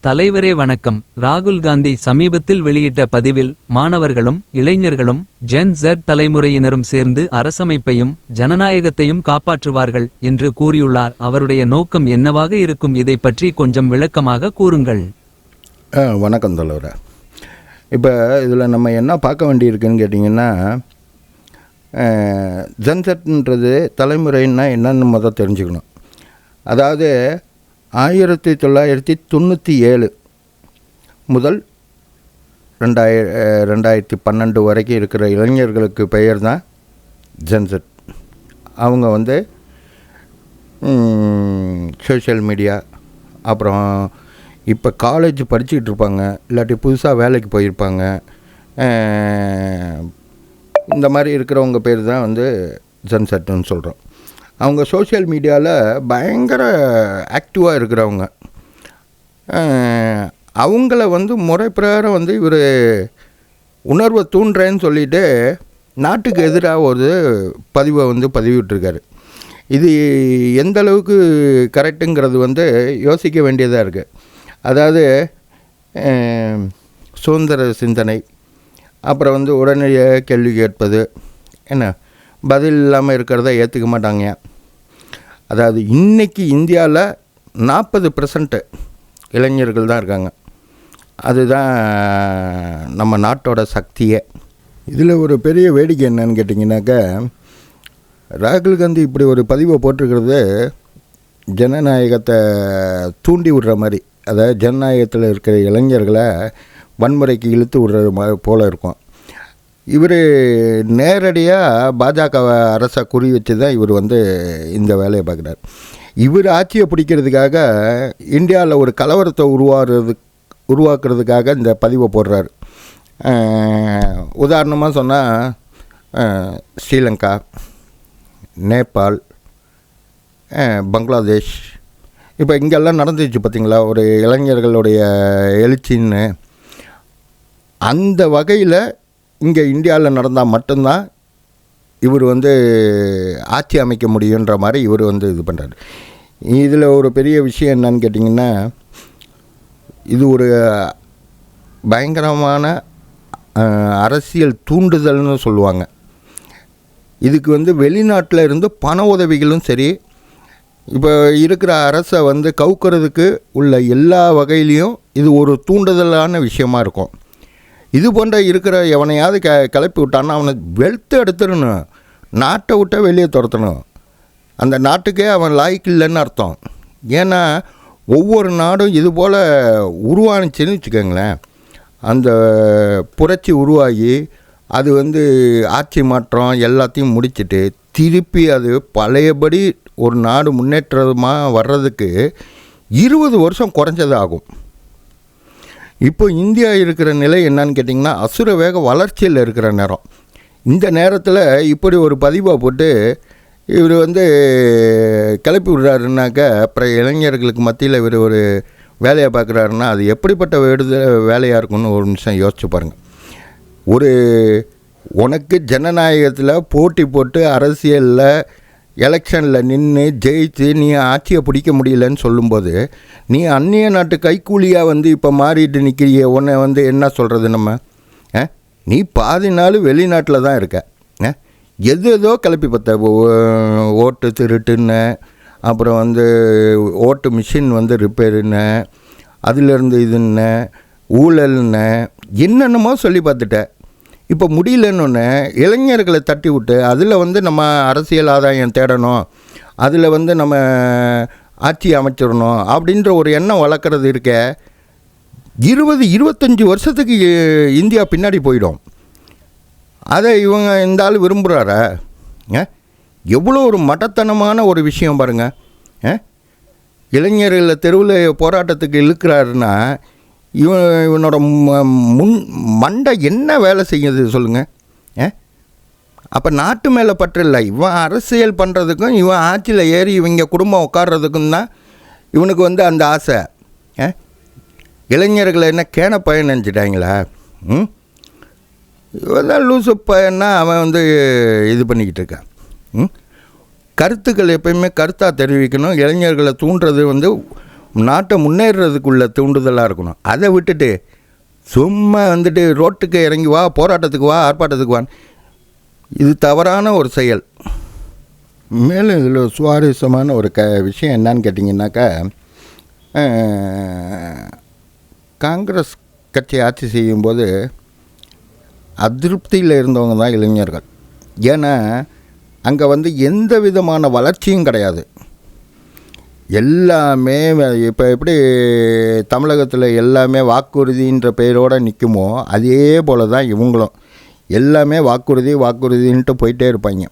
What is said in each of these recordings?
தலைவரே வணக்கம். ராகுல் காந்தி சமீபத்தில் வெளியிட்ட பதிவில் மாணவர்களும் இளைஞர்களும் ஜென் Z தலைமுறையினரும் சேர்ந்து அரசமைப்பையும் ஜனநாயகத்தையும் காப்பாற்றுவார்கள் என்று கூறியுள்ளார். அவருடைய நோக்கம் என்னவாக இருக்கும்? இதை பற்றி கொஞ்சம் விளக்கமாக கூறுங்கள். வணக்கம் தலைவரே. இப்போ இதில் நம்ம என்ன பார்க்க வேண்டியிருக்குன்னு கேட்டிங்கன்னா, ஜன்செட்ன்றது தலைமுறைன்னா என்னன்னு முதல் தெரிஞ்சுக்கணும். அதாவது 1997 முதல் 2012 வரைக்கும் இருக்கிற இளைஞர்களுக்கு பெயர் தான் ஜென்செட். அவங்க வந்து சோஷியல் மீடியா, அப்புறம் இப்போ காலேஜ் படிச்சுக்கிட்டு இருப்பாங்க, இல்லாட்டி புதுசாக வேலைக்கு போயிருப்பாங்க. இந்த மாதிரி இருக்கிறவங்க பேர் தான் வந்து ஜென்செட்டுன்னு சொல்கிறோம். அவங்க சோஷியல் மீடியாவில் பயங்கர ஆக்டிவாக இருக்கிறவங்க. அவங்கள வந்து முறை பிரகாரம் வந்து இவர் உணர்வை தூண்டுறேன்னு சொல்லிவிட்டு நாட்டுக்கு எதிராக ஒரு பதிவை வந்து பதிவிட்டிருக்காரு. இது எந்த அளவுக்கு கரெக்டுங்கிறது வந்து யோசிக்க வேண்டியதாக இருக்குது. அதாவது சுதந்திர சிந்தனை, அப்புறம் வந்து உடனடியாக கேள்வி கேட்பது, என்ன பதில் இல்லாமல் இருக்கிறத ஏற்றுக்க மாட்டாங்க. அதாவது இன்றைக்கி இந்தியாவில் 40% இளைஞர்கள் தான் இருக்காங்க. அதுதான் நம்ம நாட்டோட சக்தியே. இதில் ஒரு பெரிய வேடிக்கை என்னன்னு கேட்டிங்கனாக்கா, ராகுல் காந்தி இப்படி ஒரு பதிவை போட்டிருக்கிறது ஜனநாயகத்தை தூண்டி விடுற மாதிரி, அதாவது ஜனநாயகத்தில் இருக்கிற இளைஞர்களை வன்முறைக்கு இழுத்து விடுற போல் இருக்கும். இவர் நேரடியாக பாஜக அரசை குறி வச்சு தான் இவர் வந்து இந்த வேலையை பார்க்குறார். இவர் ஆட்சியை பிடிக்கிறதுக்காக இந்தியாவில் ஒரு கலவரத்தை உருவாக்குறதுக்காக இந்த பதிவை போடுறார். உதாரணமாக சொன்னால் ஸ்ரீலங்கா, நேபாள், பங்களாதேஷ், இப்போ இங்கெல்லாம் நடந்துச்சு பார்த்திங்களா ஒரு இளைஞர்களுடைய எழுச்சின்னு. அந்த வகையில் இங்கே இந்தியாவில் நடந்தால் மட்டும்தான் இவர் வந்து ஆட்சி அமைக்க முடியுன்ற மாதிரி இவர் வந்து இது பண்ணுறாரு. இதில் ஒரு பெரிய விஷயம் என்னன்னு கேட்டிங்கன்னா, இது ஒரு பயங்கரமான அரசியல் தூண்டுதல்னு சொல்லுவாங்க. இதுக்கு வந்து வெளிநாட்டில் இருந்து பண உதவிகளும் சரி, இப்போ இருக்கிற அரசை வந்து கவுக்கிறதுக்கு உள்ள எல்லா வகையிலையும் இது ஒரு தூண்டுதலான விஷயமா இருக்கும். இது போன்ற இருக்கிற எவனையாவது கிளப்பி விட்டான்னா அவனை வெளுத்து எடுத்துடணும், நாட்டை விட்ட வெளியே துரத்தணும். அந்த நாட்டுக்கே அவன் லாய்க்கு இல்லைன்னு அர்த்தம். ஏன்னா ஒவ்வொரு நாடும் இது போல் உருவானுச்சுன்னு வச்சுக்கோங்களேன், அந்த புரட்சி உருவாகி அது வந்து ஆட்சி மாற்றம் எல்லாத்தையும் முடிச்சுட்டு திருப்பி அது பழையபடி ஒரு நாடு முன்னேற்றமாக வர்றதுக்கு 20 வருஷம் குறைஞ்சது ஆகும். இப்போ இந்தியா இருக்கிற நிலை என்னன்னு கேட்டிங்கன்னா, அசுர வேக வளர்ச்சியில் இருக்கிற நேரம். இந்த நேரத்தில் இப்படி ஒரு பதிவாக போட்டு இவர் வந்து கிளப்பி விடுறாருனாக்கா, அப்புறம் இளைஞர்களுக்கு மத்தியில் இவர் ஒரு வேலையை பார்க்குறாருன்னா அது எப்படிப்பட்ட வேலையாக இருக்குன்னு ஒரு நிமிஷம் யோசிச்சு பாருங்கள். உனக்கு ஜனநாயகத்தில் போட்டி போட்டு அரசியலில் எலெக்ஷனில் நின்று ஜெயிச்சு நீ ஆட்சியை பிடிக்க முடியலன்னு சொல்லும்போது, நீ அந்நிய நாட்டு கைக்கூலியாக வந்து இப்போ மாறிட்டு நிற்கிறிய, உன்னை வந்து என்ன சொல்கிறது நம்ம? நீ பாதி நாள் வெளிநாட்டில் தான் இருக்க. எதோ கிளப்பி பார்த்த ஓட்டு திருட்டுன்னு, அப்புறம் வந்து ஓட்டு மிஷின் வந்து ரிப்பேருன்னு, அதிலேருந்து இதுன்னு ஊழல்னு என்னென்னமோ சொல்லி பார்த்துட்டேன். இப்போ முடியலன்னு இளைஞர்களை தட்டி விட்டு அதில் வந்து நம்ம அரசியல் ஆதாயம் தேடணும், அதில் வந்து நம்ம ஆட்சி அமைச்சிடணும் அப்படின்ற ஒரு எண்ணம் வளர்க்குறது இருக்க 20-25 வருஷத்துக்கு இந்தியா பின்னாடி போயிடும். அதை இவங்க இந்த ஆள் விரும்புகிறாரா? எவ்வளோ ஒரு மட்டத்தனமான ஒரு விஷயம் பாருங்கள். இளைஞர்களை தெருவில் போராட்டத்துக்கு இழுக்கிறாருன்னா இவனோட மண்டை என்ன வேலை செய்யுது சொல்லுங்கள்? அப்போ நாட்டு மேலே பற்று இல்லை. இவன் அரசியல் பண்ணுறதுக்கும் இவன் ஆட்சியில் ஏறி இவங்க குடும்பம் உட்கார்றதுக்கும் தான் இவனுக்கு வந்து அந்த ஆசை. இளைஞர்களை என்ன கேன பையன் நினச்சிட்டாங்களா? இவன் தான் லூசு பையன்னா அவன் வந்து இது பண்ணிக்கிட்டு இருக்கான். கருத்துக்கள் எப்பயுமே கருத்தாக தெரிவிக்கணும். இளைஞர்களை தூண்டுறது வந்து நாட்டை முன்னேறதுக்குள்ள தூண்டுதலாக இருக்கணும். அதை விட்டுட்டு சும்மா வந்துட்டு ரோட்டுக்கு இறங்கி வா, போராட்டத்துக்கு வா, ஆர்ப்பாட்டத்துக்கு வான்னு, இது தவறான ஒரு செயல். மேலும் இதில் சுவாரஸ்யமான ஒரு விஷயம் என்னன்னு கேட்டிங்கன்னாக்கா, காங்கிரஸ் கட்சி ஆட்சி செய்யும்போது அதிருப்தியில் இருந்தவங்க தான் இளைஞர்கள். ஏன்னா அங்கே வந்து எந்த விதமான வளர்ச்சியும் கிடையாது. எல்லாமே இப்போ எப்படி தமிழகத்தில் எல்லாமே வாக்குறுதின்ற பெயரோடு நிற்குமோ அதே போல் தான் இவங்களும் எல்லாமே வாக்குறுதின்ட்டு போயிட்டே இருப்பாங்க.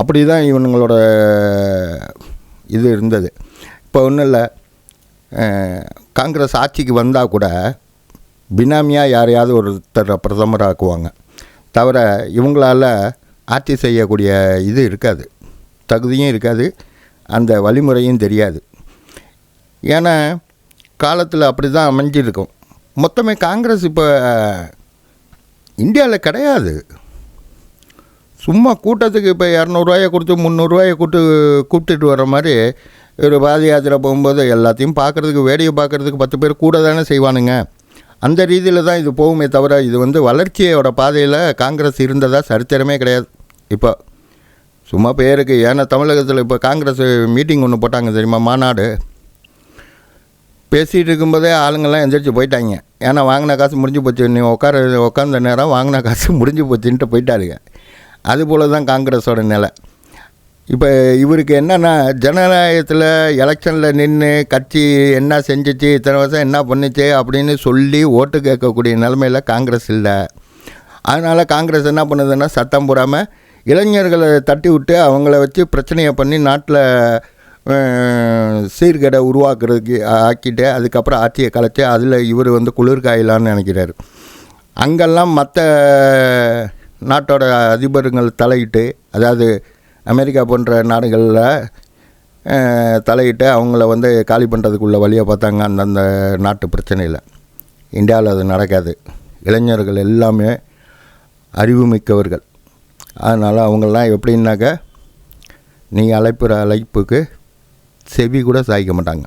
அப்படி தான் இவங்களோட இது இருந்தது. இப்போ ஒன்றும் இல்லை, காங்கிரஸ் ஆட்சிக்கு வந்தால் கூட பினாமியாக யாரையாவது ஒருத்தர் பிரதமராக்குவாங்க, தவிர இவங்களால் ஆட்சி செய்யக்கூடிய இது இருக்காது, தகுதியும் இருக்காது, அந்த வழிமுறையும் தெரியாது. ஏன்னா காலத்தில் அப்படி தான் அமைஞ்சிருக்கும். மொத்தமே காங்கிரஸ் இப்போ இந்தியாவில் கிடையாது. சும்மா கூட்டத்துக்கு இப்போ 200 கொடுத்து 300 கூப்பிட்டுட்டு வர மாதிரி ஒரு பாத யாத்திரை போகும்போது எல்லாத்தையும் பார்க்குறதுக்கு, வேடிக்கை பார்க்குறதுக்கு 10 பேர் கூட தானே செய்வானுங்க. அந்த ரீதியில் தான் இது போகுமே தவிர இது வந்து வளர்ச்சியோட பாதையில் காங்கிரஸ் இருந்ததா சரித்திரமே கிடையாது. இப்போ சும்மா பேருக்கு. ஏன்னா தமிழகத்தில் இப்போ காங்கிரஸ் மீட்டிங் ஒன்று போட்டாங்க தெரியுமா, மாநாடு. பேசிகிட்டு இருக்கும்போதே ஆளுங்கள்லாம் எந்திரிச்சு போயிட்டாங்க. ஏன்னா வாங்கின காசு முடிஞ்சு போச்சு, நீ உட்காந்த நேரம் வாங்கின காசு முடிஞ்சு போச்சுன்ட்டு போயிட்டாருங்க. அதுபோல் தான் காங்கிரஸோட நிலை. இப்போ இவருக்கு என்னென்னா, ஜனநாயகத்தில் எலெக்ஷனில் நின்று கட்சி என்ன செஞ்சிச்சு, இத்தனை வருஷம் என்ன பண்ணிச்சு அப்படின்னு சொல்லி ஓட்டு கேட்கக்கூடிய நிலைமையில் காங்கிரஸ் இல்லை. அதனால் காங்கிரஸ் என்ன பண்ணுதுன்னா, சத்தம் போடாமல் இளைஞர்களை தட்டி விட்டு அவங்கள வச்சு பிரச்சனையை பண்ணி நாட்டில் சீர்கேடை உருவாக்குறதுக்கு ஆக்கிட்டு அதுக்கப்புறம் ஆட்சியை கலைச்சி அதில் இவர் வந்து குளிர்காயலான்னு நினைக்கிறார். அங்கெல்லாம் மற்ற நாட்டோட அதிபருங்கள் தலையிட்டு, அதாவது அமெரிக்கா போன்ற நாடுகளில் தலையிட்டு அவங்கள வந்து காலி பண்ணுறதுக்குள்ள வழியை பார்த்தாங்க அந்தந்த நாட்டு பிரச்சனையில். இந்தியாவில் அது நடக்காது. இளைஞர்கள் எல்லாமே அறிவுமிக்கவர்கள். அதனால் அவங்களாம் எப்படின்னாக்க, நீங்கள் அழைப்புற அழைப்புக்கு செவி கூட சாய்க்க மாட்டாங்க.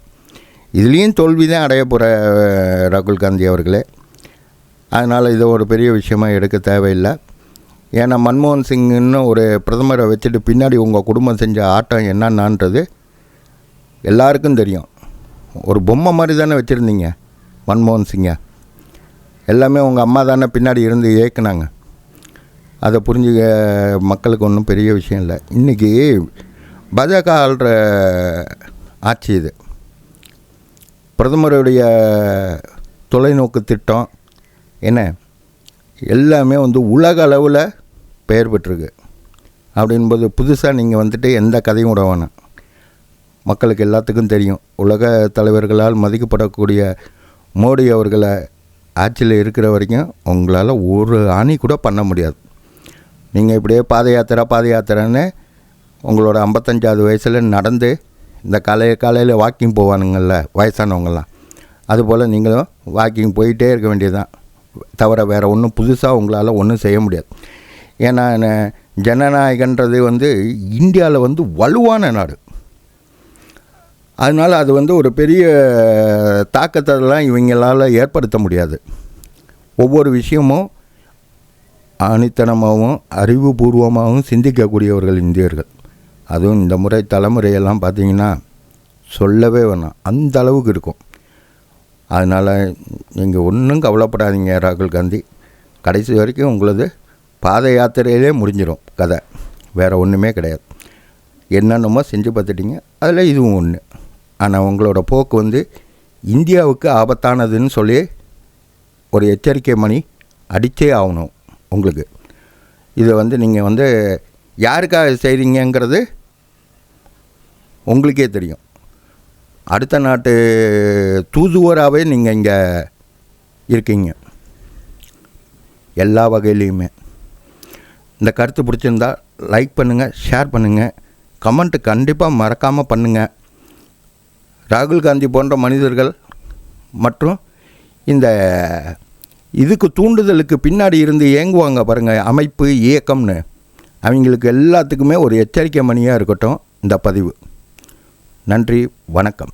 இதுலேயும் தோல்வி தான் அடைய போகிற ராகுல் காந்தி அவர்களே. அதனால் இதை ஒரு பெரிய விஷயமாக எடுக்க தேவையில்லை. ஏன்னா மன்மோகன் சிங்னு ஒரு பிரதமரை வச்சுட்டு பின்னாடி உங்கள் குடும்பம் செஞ்ச ஆட்டம் என்னன்னான்றது எல்லாருக்கும் தெரியும். ஒரு பொம்மை மாதிரி தானே வச்சுருந்தீங்க மன்மோகன் சிங்கை. எல்லாமே உங்கள் அம்மா தானே பின்னாடி இருந்து இயக்குனாங்க. அதை புரிஞ்சுக்க மக்களுக்கு ஒன்றும் பெரிய விஷயம் இல்லை. இன்றைக்கி பாஜக ஆள்ற ஆட்சி இது. பிரதமருடைய தொலைநோக்கு திட்டம் என்ன எல்லாமே வந்து உலக அளவில் பெயர் பெற்றிருக்கு. அப்படின்போது புதுசாக நீங்கள் வந்துட்டு எந்த கதையும் விட வேணாம். மக்களுக்கு எல்லாத்துக்கும் தெரியும், உலக தலைவர்களால் மதிக்கப்படக்கூடிய மோடி அவர்களை ஆட்சியில் இருக்கிற வரைக்கும் உங்களால் ஒரு ஆணி கூட பண்ண முடியாது. நீங்கள் இப்படியே பாத யாத்திரைன்னு உங்களோட 55வது வயசில் நடந்து இந்த காலையில் வாக்கிங் போவானுங்கள்ல வயசானவங்கள்லாம், அதுபோல் நீங்களும் வாக்கிங் போயிட்டே இருக்க வேண்டியதுதான். தவிர வேறு ஒன்றும் புதுசாக உங்களால் ஒன்றும் செய்ய முடியாது. ஏன்னா ஜனநாயகன்றது வந்து இந்தியாவில் வந்து வலுவான நாடு. அதனால் அது வந்து ஒரு பெரிய தாக்கத்தெல்லாம் இவங்களால் ஏற்படுத்த முடியாது. ஒவ்வொரு விஷயமும் ஆணித்தனமாகவும் அறிவுபூர்வமாகவும் சிந்திக்கக்கூடியவர்கள் இந்தியர்கள். அதுவும் இந்த முறை தலைமுறையெல்லாம் பார்த்திங்கன்னா சொல்லவே வேணாம், அந்த அளவுக்கு இருக்கும். அதனால் நீங்கள் ஒன்றும் கவலைப்படாதீங்க ராகுல் காந்தி. கடைசி வரைக்கும் உங்களது பாத யாத்திரையிலே முடிஞ்சிடும் கதை. வேறு ஒன்றுமே கிடையாது. என்னென்னமோ செஞ்சு பார்த்துட்டிங்க, அதில் இதுவும் ஒன்று. ஆனால் உங்களோட போக்கு வந்து இந்தியாவுக்கு ஆபத்தானதுன்னு சொல்லி ஒரு எச்சரிக்கை மணி அடித்தே ஆகணும் உங்களுக்கு. இதை வந்து நீங்கள் வந்து யாருக்காக செய்கிறீங்கிறது உங்களுக்கே தெரியும். அடுத்த நாட்டு தூதுவராகவே நீங்கள் இங்கே இருக்கீங்க எல்லா வகையிலையுமே. இந்த கருத்து பிடிச்சிருந்தால் லைக் பண்ணுங்கள், ஷேர் பண்ணுங்கள், கமெண்ட்டு கண்டிப்பாக மறக்காமல் பண்ணுங்கள். ராகுல் காந்தி போன்ற மனிதர்கள் மற்றும் இந்த இதுக்கு தூண்டுதலுக்கு பின்னாடி இருந்து இயங்குவாங்க பாருங்கள், அமைப்பு இயக்கம்னு, அவங்களுக்கு எல்லாத்துக்குமே ஒரு எச்சரிக்கை மணியாக இருக்கட்டும் இந்த பதிவு. நன்றி, வணக்கம்.